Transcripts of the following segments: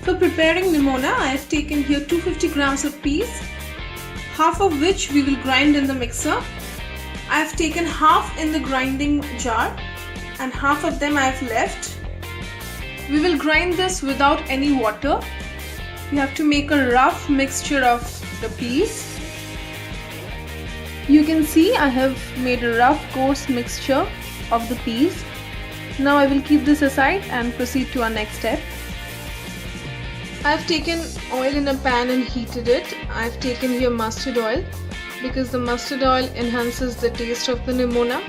For preparing nimona, I have taken here 250 grams of peas, half of which we will grind in the mixer. I have taken half in the grinding jar and half of them I have left. We will grind this without any water. You have to make a rough mixture of the peas. You can see I have made a rough coarse mixture of the peas. Now I will keep this aside and proceed to our next step. I have taken oil in a pan and heated it. I have taken here mustard oil because the mustard oil enhances the taste of the nimona,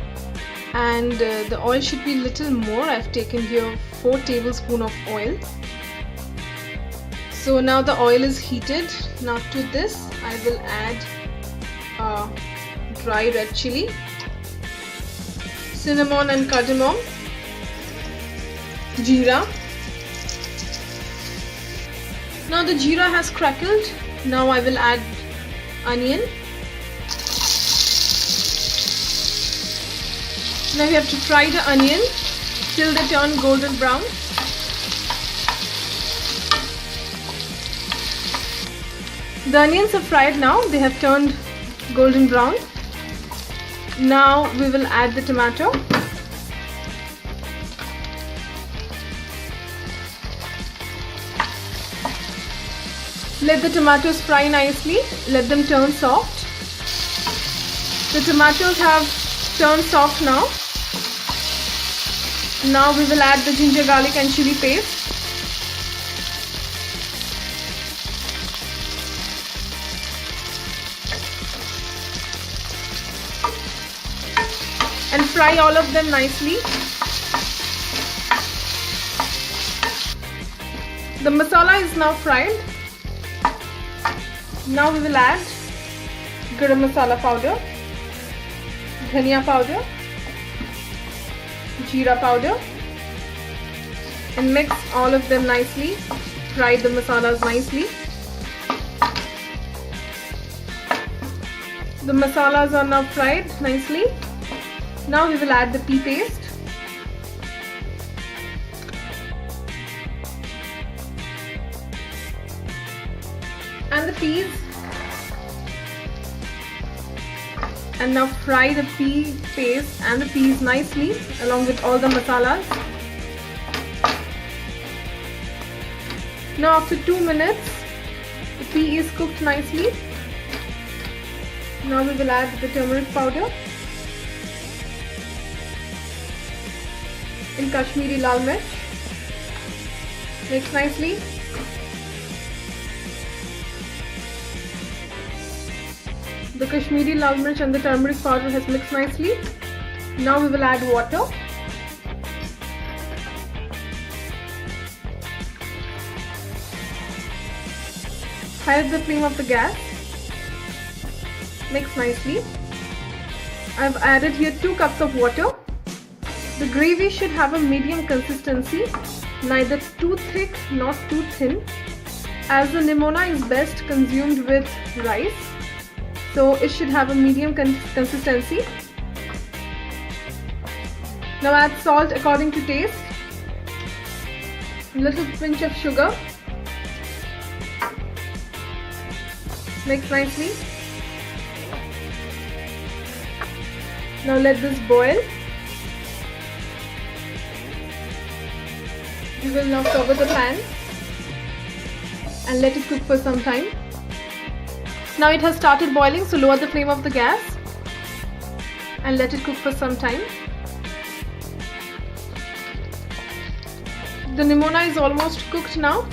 and the oil should be little more. I have taken here 4 tablespoons of oil. So now the oil is heated. Now to this I will add dry red chili, cinnamon and cardamom, jeera. Now the jeera has crackled. Now I will add onion. Now we have to fry the onion till they turn golden brown. The onions are fried now. They have turned golden brown. Now we will add the tomato. Let the tomatoes fry nicely. Let them turn soft. The tomatoes have turned soft now. Now we will add the ginger, garlic and chili paste. And fry all of them nicely. The masala is now fried. Now we will add Garam Masala powder, dhania powder, jeera powder, and mix all of them nicely. Fry the masalas nicely. The masalas are now fried nicely. Now we will add the pea paste. And the peas, and now fry the pea paste and the peas nicely along with all the masalas. Now after 2 minutes the pea is cooked nicely. Now we will add the turmeric powder in Kashmiri lal mirch. Mix nicely. The Kashmiri lal mirch and the turmeric powder has mixed nicely. Now we will add water. High the flame of the gas. Mix nicely. I have added here 2 cups of water. The gravy should have a medium consistency, neither too thick nor too thin, as the nimona is best consumed with rice. So it should have a medium consistency. Now add salt according to taste, a little pinch of sugar. Mix nicely. Now let this boil. We will now cover the pan and let it cook for some time. Now it has started boiling, so lower the flame of the gas and let it cook for some time. The nimona is almost cooked now.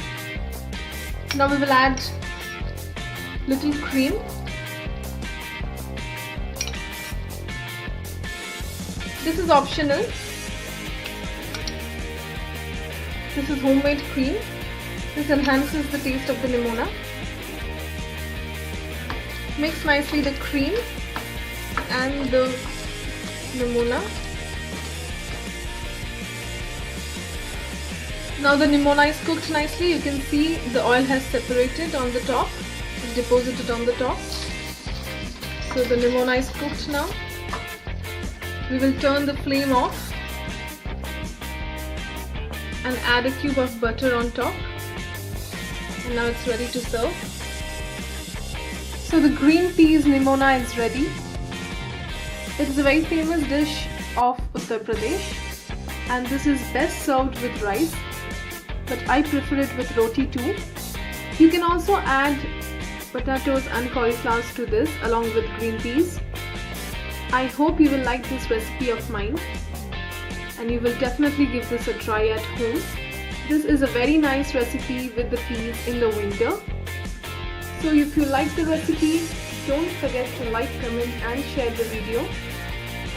Now we will add little cream. This is optional. This is homemade cream. This enhances the taste of the nimona. Mix nicely the cream and the nimona. Now the nimona is cooked nicely. You can see the oil has separated on the top. It's deposited on the top. So the nimona is cooked now. We will turn the flame off and add a cube of butter on top. And now it's ready to serve. So the green peas nimona is ready. It is a very famous dish of Uttar Pradesh, and this is best served with rice, but I prefer it with roti too. You can also add potatoes and cauliflowers to this along with green peas. I hope you will like this recipe of mine, and you will definitely give this a try at home. This is a very nice recipe with the peas in the winter. So if you like the recipe, don't forget to like, comment and share the video,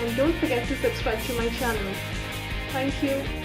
and don't forget to subscribe to my channel. Thank you.